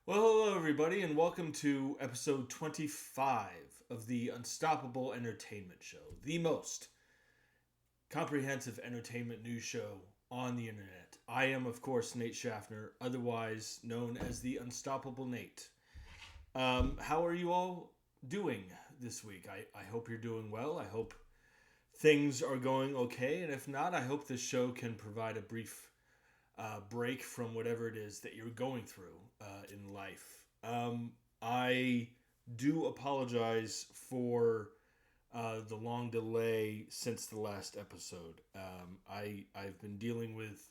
Well, hello, everybody, and welcome to episode 25 of the Unstoppable Entertainment Show, the most comprehensive entertainment news show on the internet. I am, of course, Nate Schaffner, otherwise known as the Unstoppable Nate. How are you all doing this week? I hope you're doing well. I hope things are going okay, and if not, I hope this show can provide a brief break from whatever it is that you're going through in life. I do apologize for the long delay since the last episode. I've been dealing with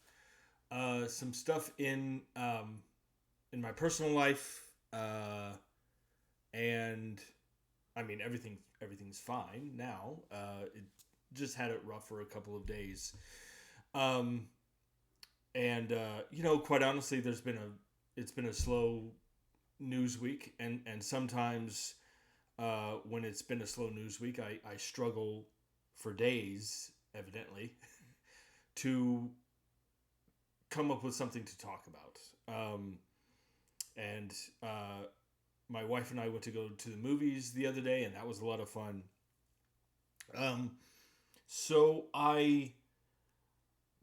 some stuff in my personal life, and I mean everything's fine now. It just had it rough for a couple of days. Um, and quite honestly, it's been a slow news week, and sometimes when it's been a slow news week, I struggle for days, evidently, to come up with something to talk about. And My wife and I went to go to the movies the other day, and that was a lot of fun. Um, so I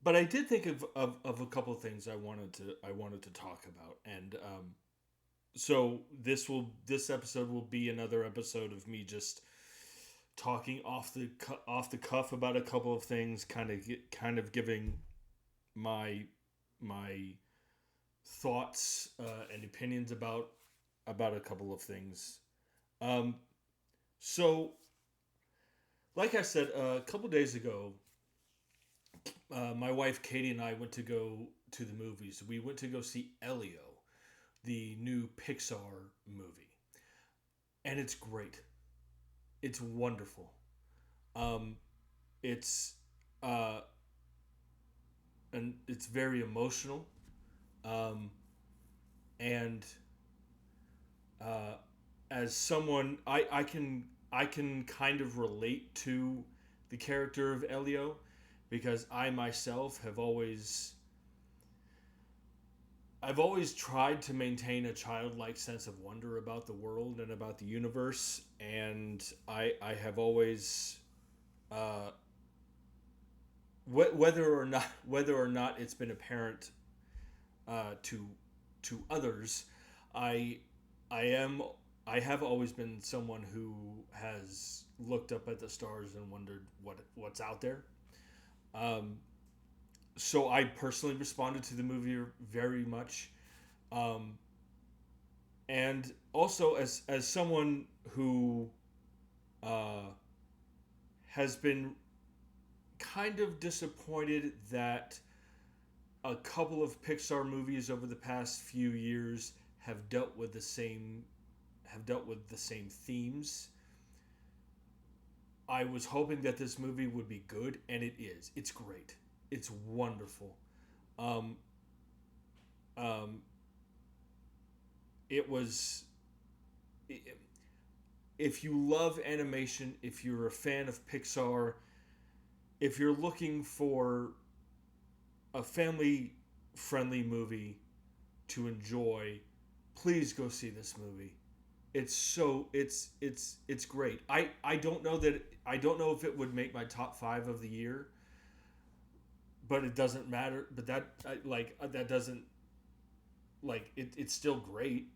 But I did think of a couple of things I wanted to talk about, and so this episode will be another episode of me just talking off the cuff about a couple of things, kind of giving my my thoughts and opinions about a couple of things. Um, so, like I said a couple days ago, my wife Katie and I went to go to the movies. We went to go see Elio, the new Pixar movie, and it's great. It's wonderful. Um, it's uh, and it's very emotional. Um, and as someone, I can kind of relate to the character of Elio because I myself I've always tried to maintain a childlike sense of wonder about the world and about the universe, and I have always whether or not it's been apparent to others, I I am I have always been someone who has looked up at the stars and wondered what's out there. Um, so I personally responded to the movie very much, um, and also as someone who uh, has been kind of disappointed that a couple of Pixar movies over the past few years have dealt with the same themes. I was hoping that this movie would be good, and it is. It's great. It's wonderful. Um, um, it was. If you love animation, if you're a fan of Pixar, if you're looking for a family friendly movie to enjoy, please go see this movie. It's great. I don't know if it would make my top 5 of the year, but it doesn't matter. But that doesn't it's still great.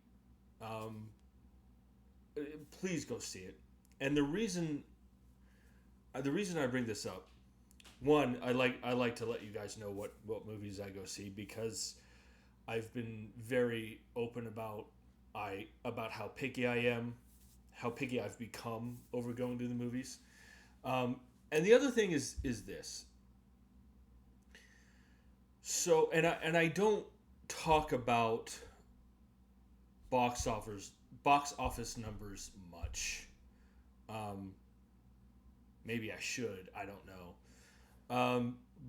Um, please go see it. And the reason I bring this up, one, I like to let you guys know what movies I go see because I've been very open about how picky I am, how picky I've become over going to the movies. And the other thing is this. So and I don't talk about box office numbers much. Um, Maybe I should. I don't know.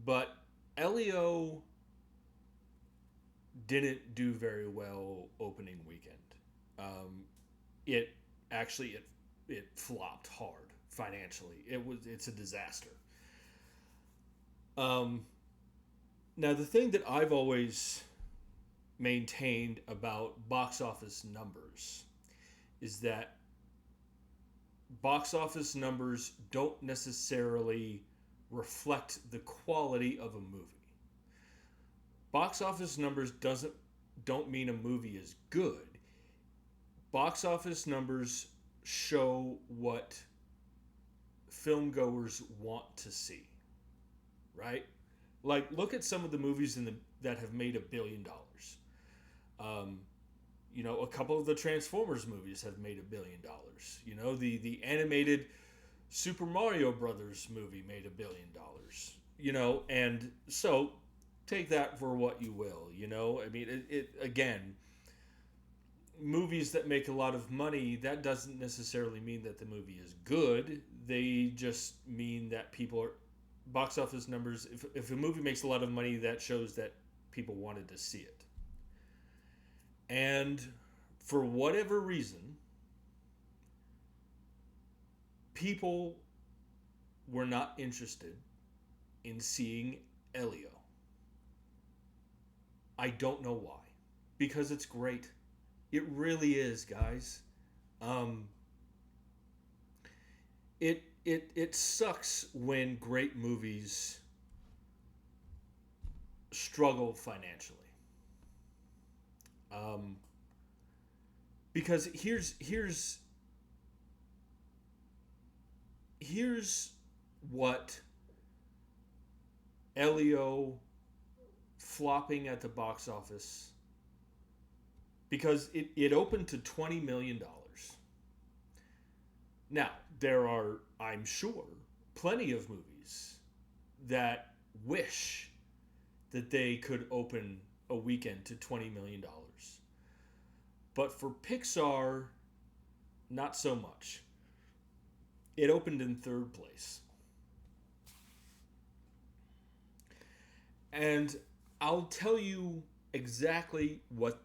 But Elio didn't do very well opening weekend. Um, it actually it flopped hard financially. It's a disaster. Um, Now the thing that I've always maintained about box office numbers is that box office numbers don't necessarily reflect the quality of a movie. Box office numbers doesn't don't mean a movie is good. Box office numbers show what film goers want to see, right? Like, look at some of the movies that have made $1 billion. Um, a couple of the Transformers movies have made $1 billion. The animated Super Mario Brothers movie made $1 billion. And so take that for what you will. I mean, it again, movies that make a lot of money, that doesn't necessarily mean that the movie is good. They just mean that people are box office numbers. If a movie makes a lot of money, that shows that people wanted to see it. And for whatever reason, people were not interested in seeing Elio. I don't know why. Because it's great. It really is, guys. Um, it sucks when great movies struggle financially. Um, because here's what Elio flopping at the box office, because it opened to $20 million. Now, there are, I'm sure, plenty of movies that wish that they could open a weekend to $20 million. But for Pixar, not so much. It opened in third place. And I'll tell you exactly what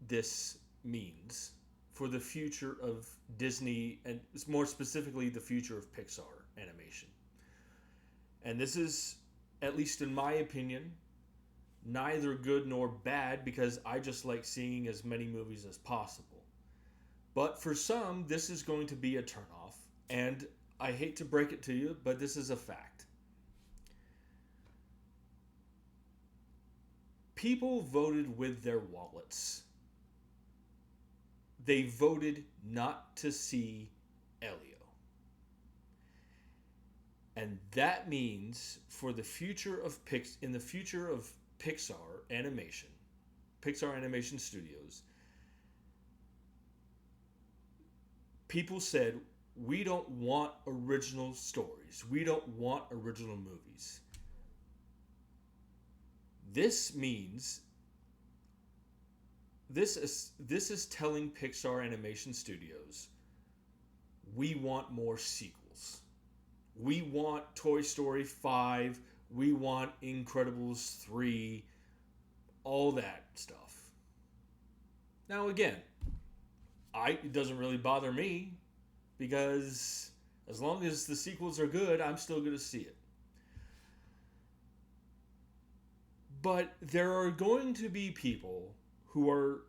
this means for the future of Disney, and more specifically the future of Pixar animation. And this is, at least in my opinion, neither good nor bad, because I just like seeing as many movies as possible. But for some, this is going to be a turnoff, and I hate to break it to you, but this is a fact. People voted with their wallets. They voted not to see Elio. And that means for the future of in the future of Pixar animation, Pixar Animation Studios, people said, we don't want original stories. We don't want original movies. This means this is telling Pixar Animation Studios, we want more sequels. We want Toy Story 5, we want Incredibles 3, all that stuff. Now again, it doesn't really bother me, because as long as the sequels are good, I'm still going to see it. But there are going to be people who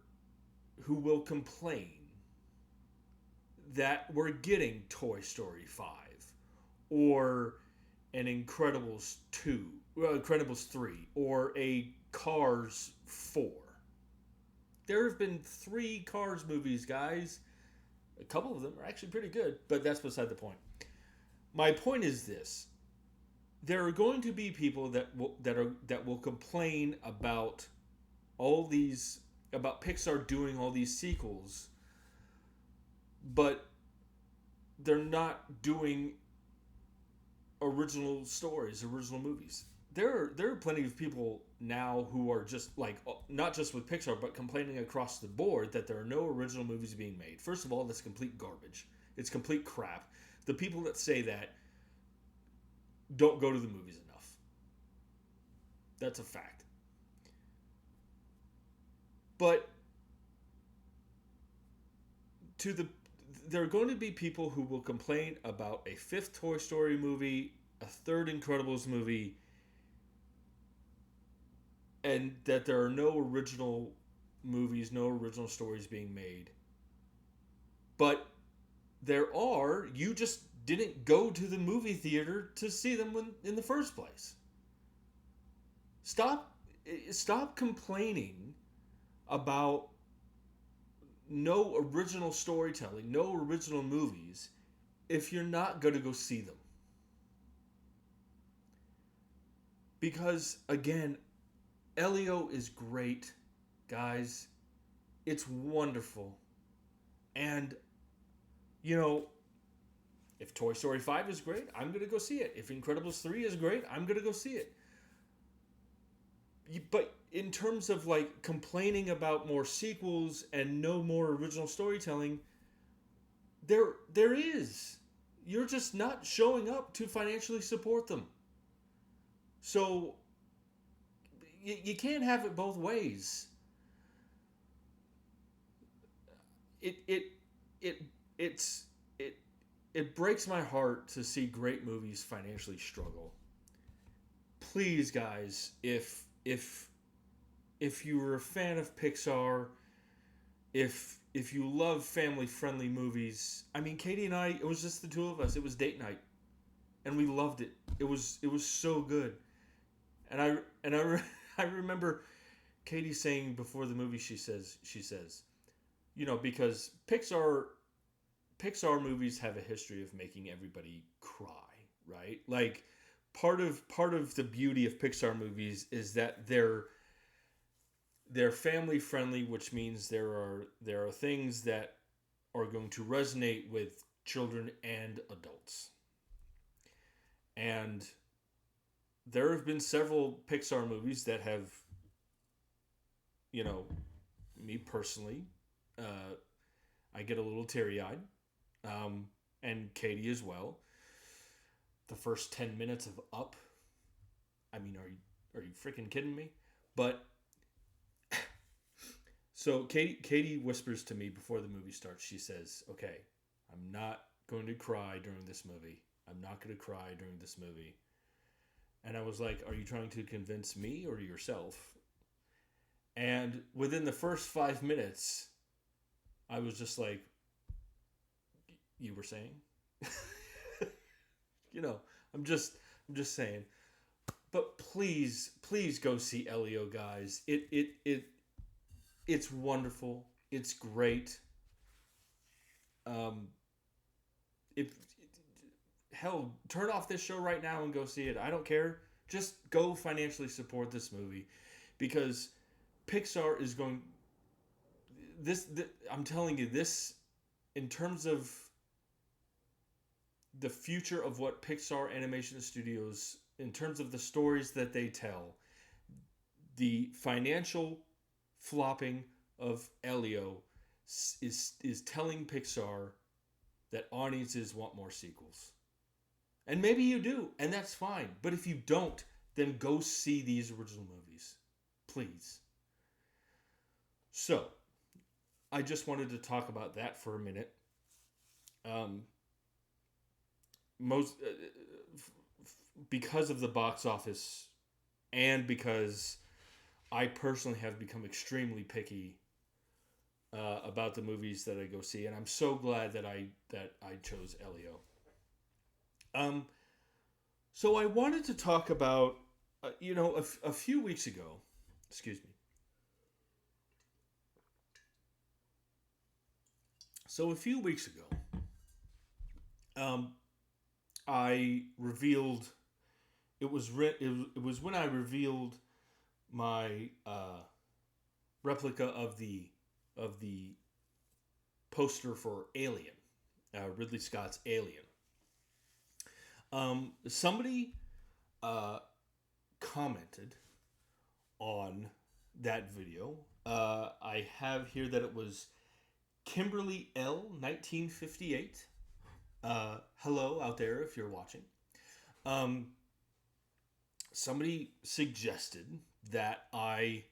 will complain that we're getting Toy Story 5 or an Incredibles 2, Incredibles 3, or a Cars 4. There have been 3 Cars movies, guys. A couple of them are actually pretty good, but that's beside the point. My point is this: there are going to be people that will complain about about Pixar doing all these sequels, but they're not doing original stories, original movies. There are plenty of people now who are just like, not just with Pixar, but complaining across the board that there are no original movies being made. First of all, that's complete garbage. It's complete crap. The people that say that don't go to the movies enough. That's a fact. But there are going to be people who will complain about a 5th Toy Story movie, a 3rd Incredibles movie, and that there are no original movies, no original stories being made. But there are. You just didn't go to the movie theater to see them in the first place. Stop stop complaining about no original storytelling, no original movies if you're not going to go see them. Because again, Elio is great, guys. It's wonderful. And you know, if Toy Story 5 is great, I'm going to go see it. If Incredibles 3 is great, I'm going to go see it. But in terms of like complaining about more sequels and no more original storytelling, there is. You're just not showing up to financially support them. So you can't have it both ways. It it it it's it it breaks my heart to see great movies financially struggle. Please, guys, if you were a fan of Pixar, if you love family friendly movies, I mean, Katie and I, it was just the two of us. It was date night, and we loved it. It was so good, and I remember Katie saying before the movie, she says, because Pixar movies have a history of making everybody cry, right? Like part of the beauty of Pixar movies is that they're family friendly, which means there are things that are going to resonate with children and adults. And there have been several Pixar movies that have, you know, me personally, uh, I get a little teary eyed, and Katie as well. The first 10 minutes of Up. I mean, are you freaking kidding me? But so Katie whispers to me before the movie starts. She says, "Okay, I'm not going to cry during this movie. I'm not going to cry during this movie." And I was like, "Are you trying to convince me or yourself?" And within the first 5 minutes, I was just like, "You were saying?" you know, I'm just saying. But please go see Elio, guys. It's wonderful. It's great. Um, if hell, turn off this show right now and go see it. I don't care. Just go financially support this movie because Pixar is going. I'm telling you this in terms of the future of what Pixar Animation Studios, in terms of the stories that they tell, the financial flopping of Elio is telling Pixar that audiences want more sequels. And maybe you do, and that's fine. But if you don't, then go see these original movies. Please. So, I just wanted to talk about that for a minute. Um, most because of the box office and because I personally have become extremely picky about the movies that I go see, and I'm so glad that I chose Elio. Um, so I wanted to talk about, a few weeks ago. Excuse me. So a few weeks ago, um, I revealed it was when I revealed my replica of the poster for Alien, Ridley Scott's Alien. Somebody uh, commented on that video. I have here that it was Kimberly L 1958. Hello out there if you're watching. Um, Somebody suggested that I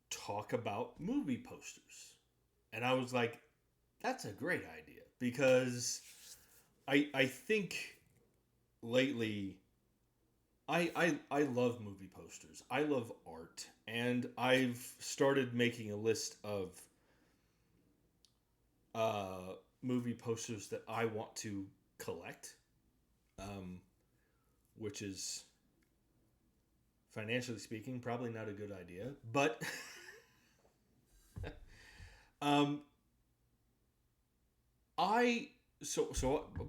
talk about movie posters. And I was like, that's a great idea because I think lately I love movie posters. I love art, and I've started making a list of uh, movie posters that I want to collect, um, which is financially speaking probably not a good idea. But um, I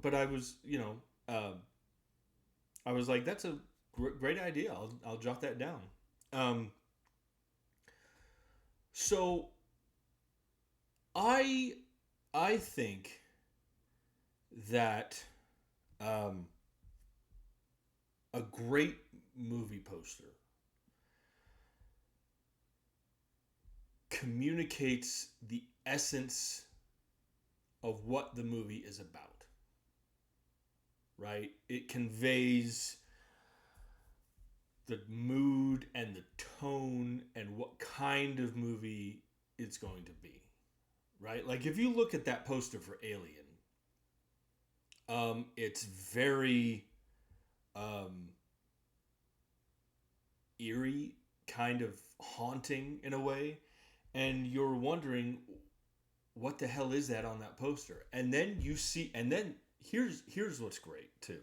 but I was I was like that's a great idea. I'll jot that down. Um, so I I think that um, a great movie poster communicates the essence of what the movie is about, right? It conveys the mood and the tone and what kind of movie it's going to be, right? Like if you look at that poster for Alien, it's very um, eerie, kind of haunting in a way, and you're wondering what the hell is that on that poster? And then you see, and then here's what's great too,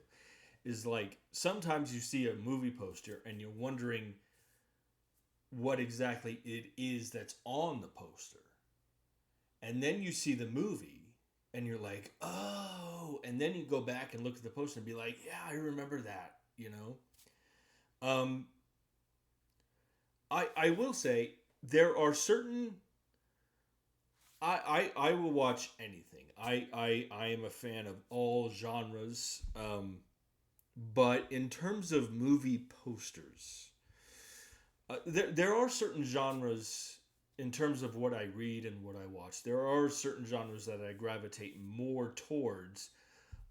is like sometimes you see a movie poster and you're wondering what exactly it is that's on the poster, and then you see the movie and you're like, oh, and then you go back and look at the poster and be like, yeah, I remember that, you know. I will say there are certain I will watch anything. I am a fan of all genres. But in terms of movie posters, there are certain genres in terms of what I read and what I watch. There are certain genres that I gravitate more towards,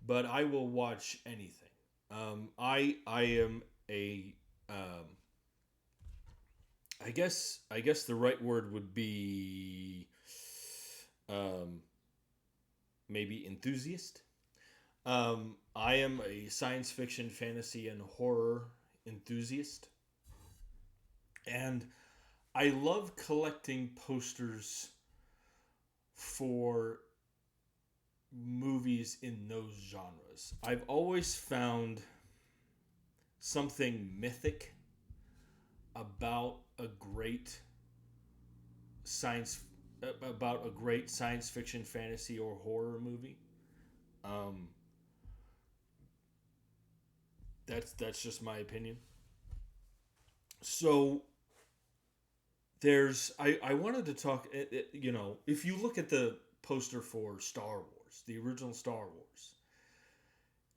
but I will watch anything. I am a I guess the right word would be um, maybe enthusiast. I am a science fiction, fantasy, and horror enthusiast, and I love collecting posters for movies in those genres. I've always found something mythic about a great science about a great science fiction, fantasy, or horror movie. Um, that's just my opinion. So I wanted to talk. You know, if you look at the poster for Star Wars, the original Star Wars,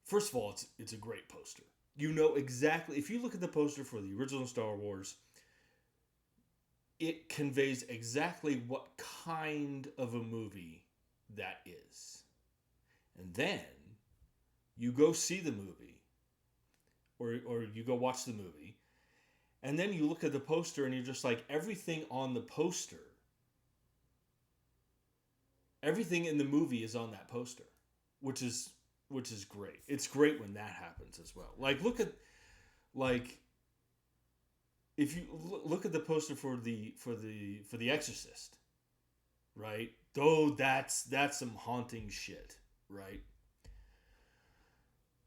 first of all, it's a great poster. You know exactly if you look at the poster for the original Star Wars, it conveys exactly what kind of a movie that is. And then you go see the movie, or you go watch the movie, and then you look at the poster and you're just like, everything on the poster, everything in the movie is on that poster, which is which is great. It's great when that happens as well. Like look at like if you look at the poster for the Exorcist, right? Though that's some haunting shit, right?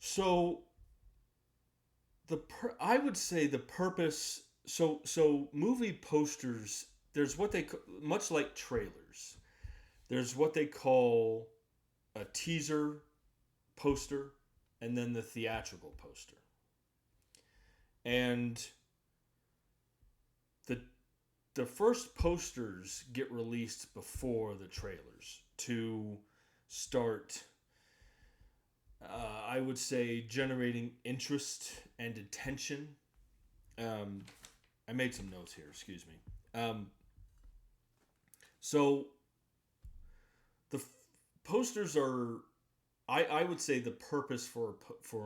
So I would say the purpose. So movie posters. There's what they much like trailers. There's what they call a teaser poster, and then the theatrical poster. And the the first posters get released before the trailers to start I would say generating interest and attention. um, I made some notes here, excuse me. So the posters are I would say the purpose for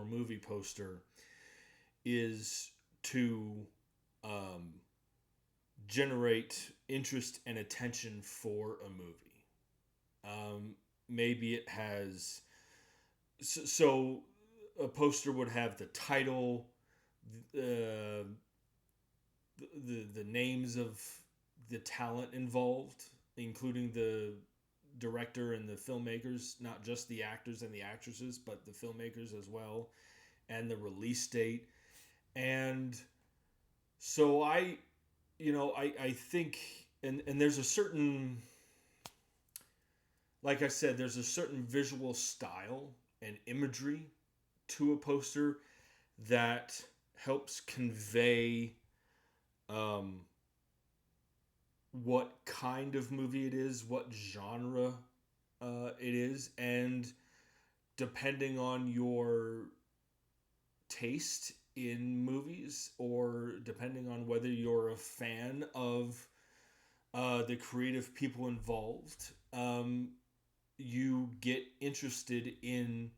a movie poster is to um, generate interest and attention for a movie. Maybe it has so a poster would have the title, uh, the names of the talent involved, including the director and the filmmakers, not just the actors and the actresses, but the filmmakers as well, and the release date. And so I think, and there's a certain, like I said, there's a certain visual style and imagery to a poster that helps convey um, what kind of movie it is, what genre it is, and depending on your taste in movies, or depending on whether you're a fan of the creative people involved, you get interested in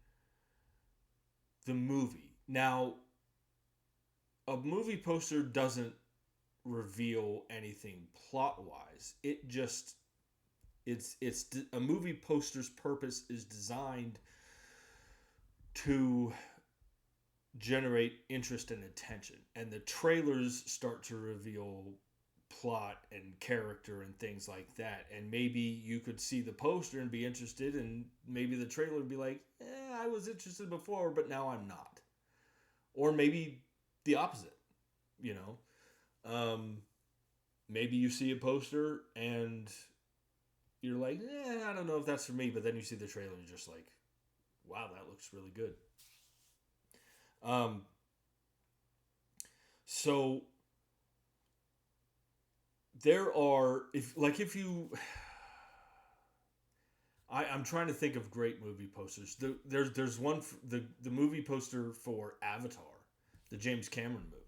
the movie. Now, a movie poster doesn't reveal anything plot wise. It's a movie poster's purpose is designed to generate interest and attention, and the trailers start to reveal plot and character and things like that. And maybe you could see the poster and be interested, and maybe the trailer would be like, I was interested before, but now I'm not. Or maybe the opposite, you know. Maybe you see a poster and you're like, I don't know if that's for me, but then you see the trailer and you're just like, wow, that looks really good. Um, so there are, if you, I'm trying to think of great movie posters. There's one the movie poster for Avatar, the James Cameron movie.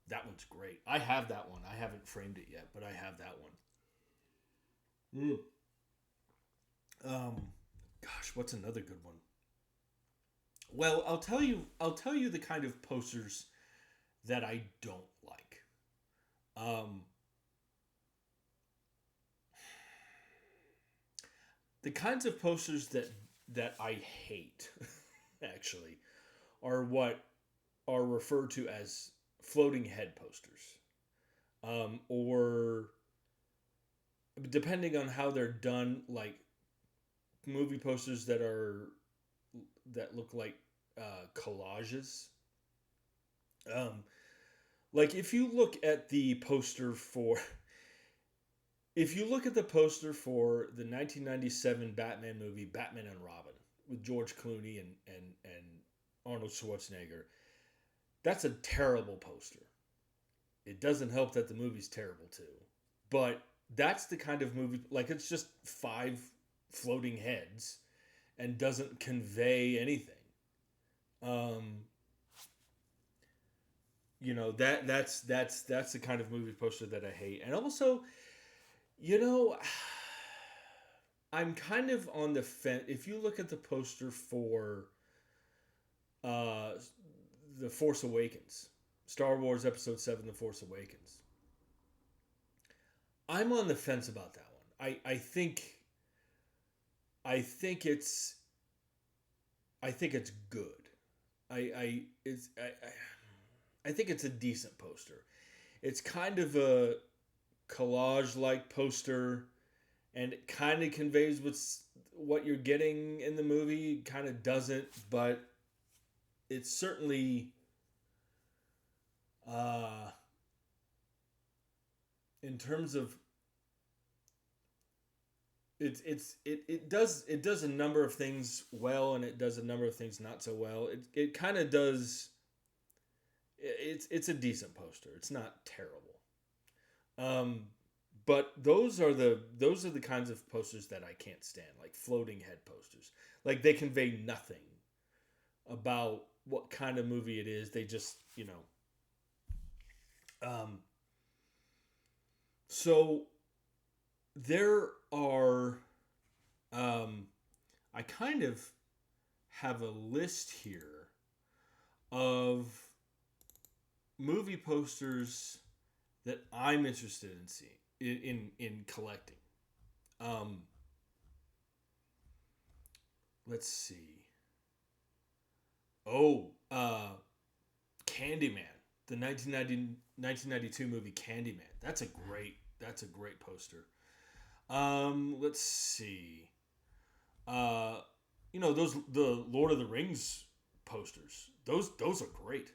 That one's great. I have that one. I haven't framed it yet, but I have that one. Mm. Um, Gosh, what's another good one? Well, I'll tell you the kind of posters that I don't like. Um, the kinds of posters that I hate, actually, are what are referred to as floating head posters, or depending on how they're done, like movie posters that look like collages. Um, like if you look at the poster for if you look at the poster for the 1997 Batman movie Batman and Robin with George Clooney and Arnold Schwarzenegger, that's a terrible poster. It doesn't help that the movie's terrible too. But that's the kind of movie, like it's just five floating heads and doesn't convey anything. Um, that's the kind of movie poster that I hate. And also, you know, I'm kind of on the fence. If you look at the poster for uh, The Force Awakens, Star Wars Episode 7, The Force Awakens, I'm on the fence about that one. I think it's good. I think it's a decent poster. It's kind of a collage like poster, and it kind of conveys what you're getting in the movie. It kind of doesn't, but it's certainly uh, in terms of it does a number of things well, and it does a number of things not so well. It kind of does. It's a decent poster. It's not terrible. Um, but those are the kinds of posters that I can't stand, like floating head posters. Like they convey nothing about what kind of movie it is. They just, Um, so there are. Um, I kind of have a list here of movie posters that I'm interested in seeing in collecting. Um, let's see. Oh, Candyman, the 1992 movie Candyman. That's a great poster. Let's see. Uh, those the Lord of the Rings posters. Those are great.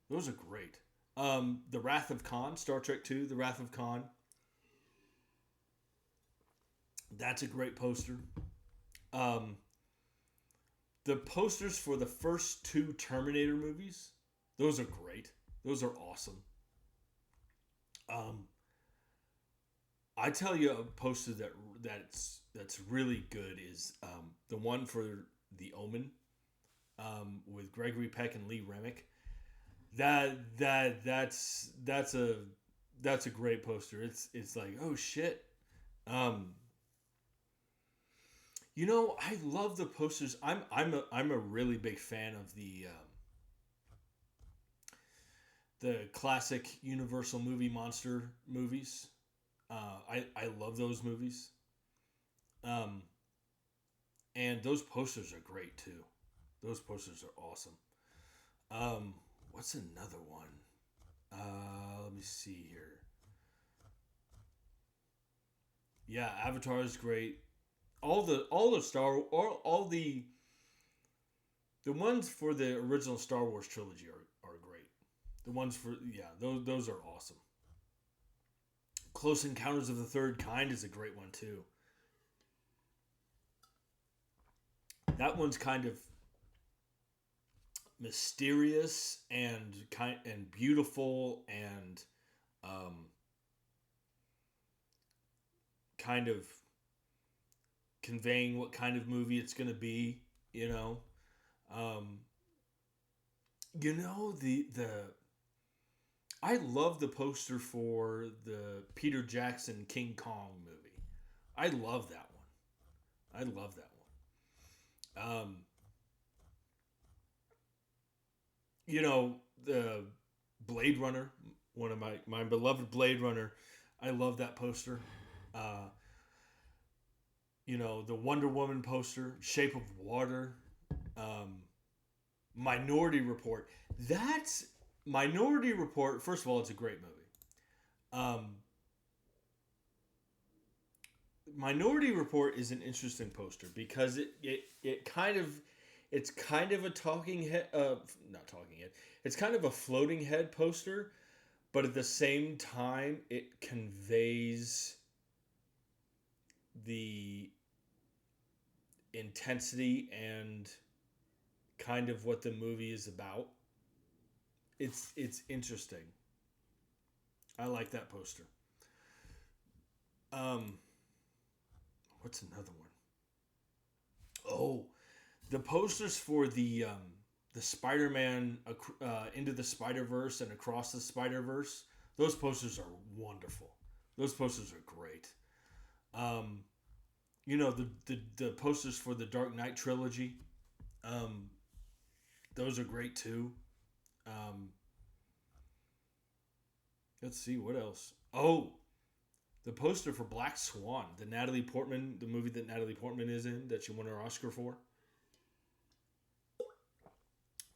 Those are great. The Wrath of Khan, Star Trek Two, The Wrath of Khan. That's a great poster. Um, the posters for the first two Terminator movies, those are great. Those are awesome. Um, I tell you, a poster that's really good is the one for The Omen, with Gregory Peck and Lee Remick. That's a great poster. It's like, oh shit. Um, I love the posters. I'm a really big fan of the classic Universal movie monster movies. I love those movies. Um, and those posters are great too. Those posters are awesome. Um, what's another one? Let me see here. Yeah, Avatar is great. All the all the ones for the original Star Wars trilogy are great. The ones for, yeah, those are awesome. Close Encounters of the Third Kind is a great one too. That one's kind of mysterious and beautiful and um, kind of conveying what kind of movie it's going to be. You know, um, the I love the poster for the Peter Jackson King Kong movie. I love that one. I love that one. The Blade Runner, one of my beloved Blade Runner. I love that poster. Uh, the Wonder Woman poster, Shape of Water, um, Minority Report. That's Minority Report. First of all, it's a great movie. Um, Minority Report is an interesting poster because it's kind of a talking head, not talking head. It's kind of a floating head poster, but at the same time, it conveys the intensity and kind of what the movie is about. It's interesting. I like that poster. Um, what's another one? Oh, the posters for the Spider-Man, Into the Spider-Verse and Across the Spider-Verse. Those posters are wonderful. Those posters are great. Um, the posters for the Dark Knight trilogy. Um, those are great too. Um, let's see what else. Oh, the poster for Black Swan, the movie that Natalie Portman is in, that she won her Oscar for.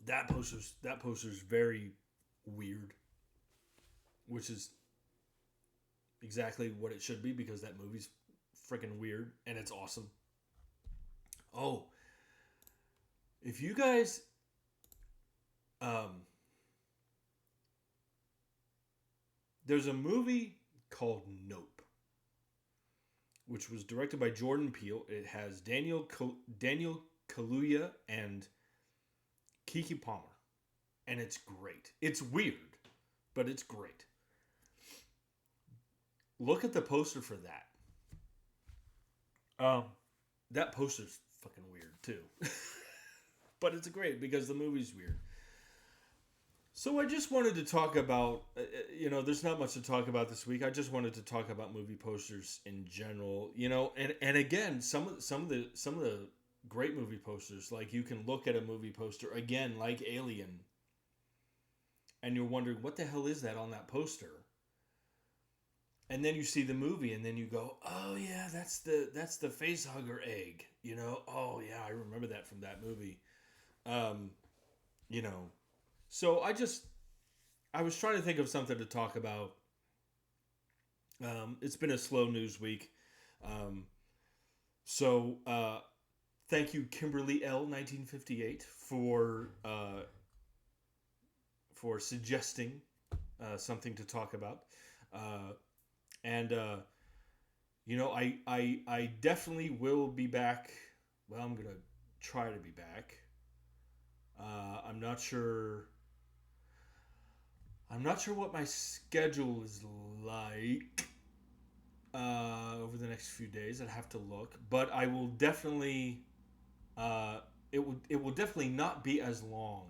That poster's very weird, which is exactly what it should be because that movie's freaking weird and it's awesome. Oh, if you guys, um, there's a movie called Nope, which was directed by Jordan Peele. It has Daniel Kaluuya and Kiki Palmer, and it's great. It's weird, but it's great. Look at the poster for that. Um, that poster's fucking weird too, but it's great because the movie's weird. So I just wanted to talk about, there's not much to talk about this week. I just wanted to talk about movie posters in general, and again, some of the great movie posters, like you can look at a movie poster again, like Alien, and you're wondering what the hell is that on that poster, and then you see the movie, and then you go, oh yeah, that's the face hugger egg, oh yeah, I remember that from that movie, um, you know, so I just I was trying to think of something to talk about. It's been a slow news week. Um, so thank you, Kimberly L. 1958, for suggesting something to talk about. Uh, and I definitely will be back. Well, I'm gonna try to be back. I'm not sure. I'm not sure what my schedule is like over the next few days. I'd have to look, but I will definitely. It will definitely not be as long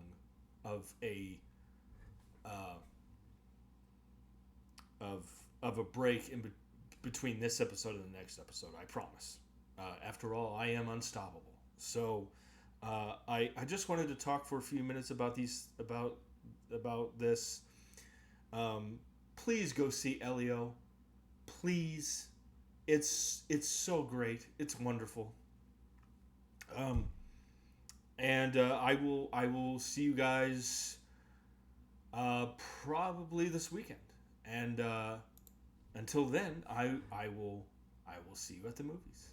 of a uh, of of a break between this episode and the next episode. I promise. After all, I am unstoppable. So I just wanted to talk for a few minutes about this. Um, please go see Elio. Please, it's so great. It's wonderful. Um, and I will see you guys uh, probably this weekend. And until then, I will see you at the movies.